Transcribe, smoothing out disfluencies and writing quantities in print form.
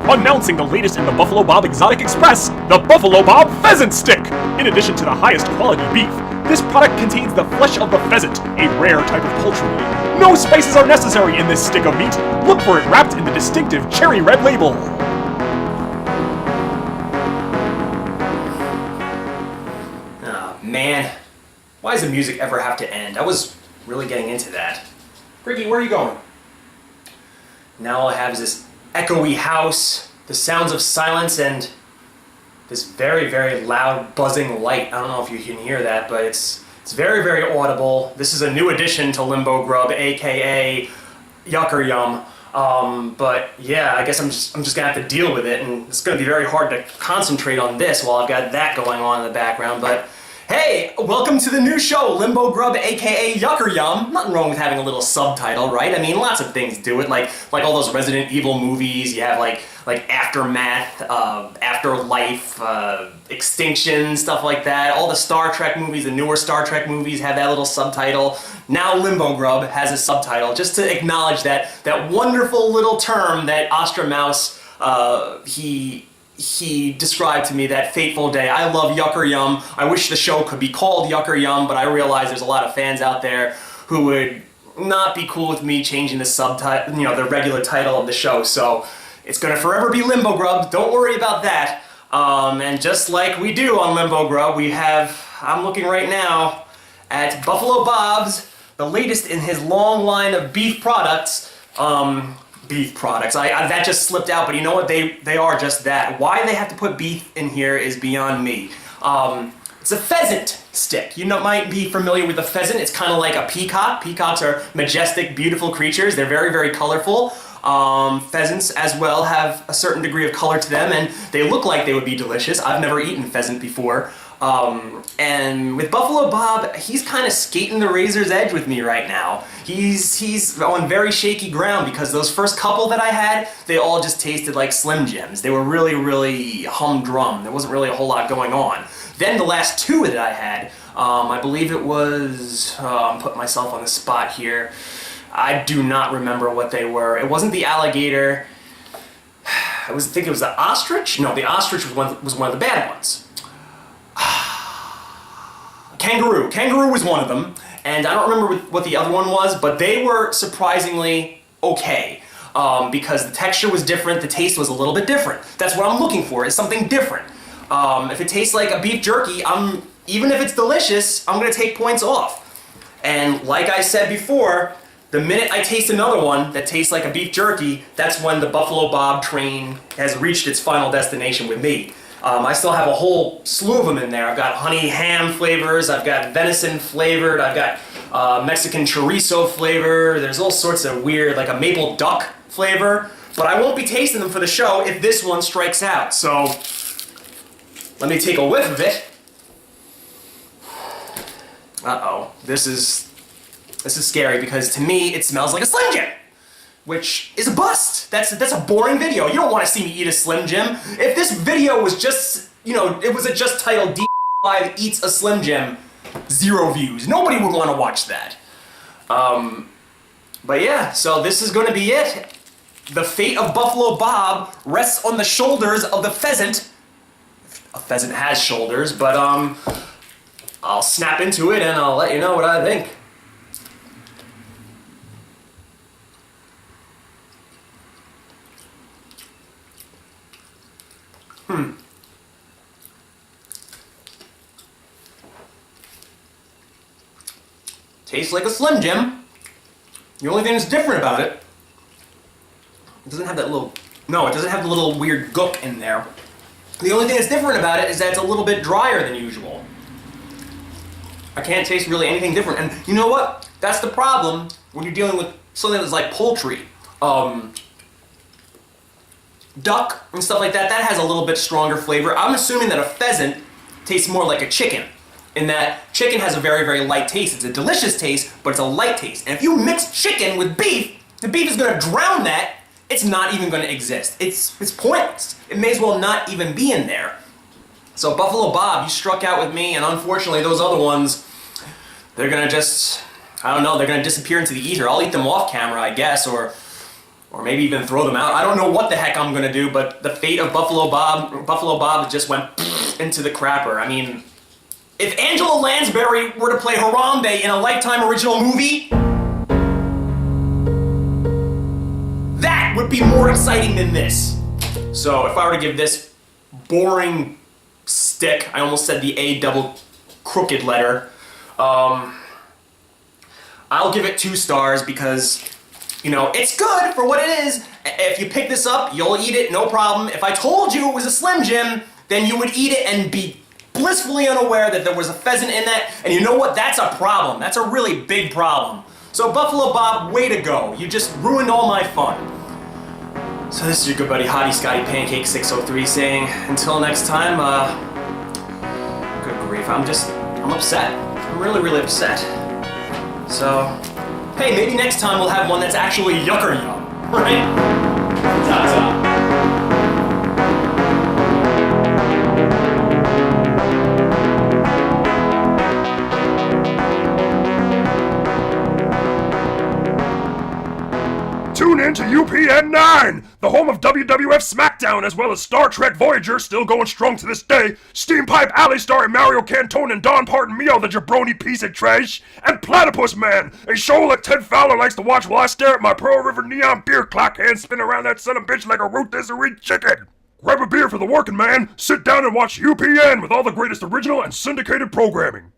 Announcing the latest in the Buffalo Bob Exotic Express, the Buffalo Bob Pheasant Stick! In addition to the highest quality beef, this product contains the flesh of the pheasant, a rare type of poultry. No spices are necessary in this stick of meat. Look for it wrapped in the distinctive cherry red label. Oh, man. Why does the music ever have to end? I was really getting into that. Ricky, where are you going? Now all I have is this echoey house, the sounds of silence, and this very, very loud buzzing light. I don't know if you can hear that, but it's very, very audible. This is a new addition to Limbo Grub, aka Yucker Yum. But yeah, I guess I'm just gonna have to deal with it, and it's gonna be very hard to concentrate on this while I've got that going on in the background. But hey, welcome to the new show, Limbo Grub, aka Yucker Yum. Nothing wrong with having a little subtitle, right? I mean, lots of things do it, like all those Resident Evil movies. You have like Aftermath, Afterlife, Extinction, stuff like that. All the Star Trek movies, the newer Star Trek movies have that little subtitle. Now Limbo Grub has a subtitle, just to acknowledge that wonderful little term that Ostramouse, he described to me that fateful day. I love Yucker Yum. I wish the show could be called Yucker Yum, but I realize there's a lot of fans out there who would not be cool with me changing the subtitle, the regular title of the show. So it's gonna forever be Limbo Grub. Don't worry about that. And just like we do on Limbo Grub, I'm looking right now at Buffalo Bob's, the latest in his long line of beef products. That just slipped out, but you know what? They are just that. Why they have to put beef in here is beyond me. It's a pheasant stick. You might be familiar with a pheasant. It's kind of like a peacock. Peacocks are majestic, beautiful creatures. They're very, very colorful. Pheasants as well have a certain degree of color to them, and they look like they would be delicious. I've never eaten pheasant before. And with Buffalo Bob, he's kind of skating the razor's edge with me right now. He's on very shaky ground because those first couple that I had, they all just tasted like Slim Jims. They were really, really humdrum. There wasn't really a whole lot going on. Then the last two that I had, I believe it was, I'm putting myself on the spot here. I do not remember what they were. It wasn't the alligator. I think it was the ostrich? No, the ostrich was one of the bad ones. Kangaroo. Kangaroo was one of them, and I don't remember what the other one was, but they were surprisingly okay, because the texture was different, the taste was a little bit different. That's what I'm looking for, is something different. If it tastes like a beef jerky, even if it's delicious, I'm going to take points off. And like I said before, the minute I taste another one that tastes like a beef jerky, that's when the Buffalo Bob train has reached its final destination with me. I still have a whole slew of them in there. I've got honey ham flavors, I've got venison flavored, I've got Mexican chorizo flavor, there's all sorts of weird, like a maple duck flavor, but I won't be tasting them for the show if this one strikes out. So let me take a whiff of it. Uh-oh, this is scary because to me it smells like a Slim Jim, which is a bust. That's a boring video. You don't want to see me eat a Slim Jim. If this video was just, it was just titled D5 Eats a Slim Jim, 0 views. Nobody would want to watch that. But yeah, so this is going to be it. The fate of Buffalo Bob rests on the shoulders of the pheasant. A pheasant has shoulders, but I'll snap into it and I'll let you know what I think. Tastes like a Slim Jim. The only thing that's different about it doesn't have that little, no, it doesn't have the little weird gook in there. The only thing that's different about it is that it's a little bit drier than usual. I can't taste really anything different, and you know what? That's the problem when you're dealing with something that's like poultry. Duck and stuff like that, that has a little bit stronger flavor. I'm assuming that a pheasant tastes more like a chicken, in that chicken has a very, very light taste. It's a delicious taste, but it's a light taste. And if you mix chicken with beef, the beef is going to drown that. It's not even going to exist. It's pointless. It may as well not even be in there. So Buffalo Bob, you struck out with me, and unfortunately those other ones, they're going to just, I don't know, they're going to disappear into the ether. I'll eat them off camera, I guess, or Or maybe even throw them out. I don't know what the heck I'm gonna do, but the fate of Buffalo Bob just went into the crapper. I mean, if Angela Lansbury were to play Harambe in a Lifetime original movie, that would be more exciting than this. So if I were to give this boring stick, I almost said the A double crooked letter, I'll give it 2 stars because, you know, it's good for what it is. If you pick this up, you'll eat it, no problem. If I told you it was a Slim Jim, then you would eat it and be blissfully unaware that there was a pheasant in that. And you know what? That's a problem. That's a really big problem. So Buffalo Bob, way to go. You just ruined all my fun. So this is your good buddy Hottie Scotty Pancake 603 saying, until next time, good grief, I'm upset. I'm really, really upset. So, hey, maybe next time we'll have one that's actually yucker yum, right? Ta-ta. Tune in to UPN 9, the home of WWF SmackDown, as well as Star Trek Voyager, still going strong to this day, Steam Pipe Alley starring Mario Cantone and Don Parton-Mio, the jabroni piece of trash, and Platypus Man, a show that Ted Fowler likes to watch while I stare at my Pearl River neon beer clock hand spin around that son of a bitch like a rotisserie chicken. Grab a beer for the working man, sit down and watch UPN with all the greatest original and syndicated programming.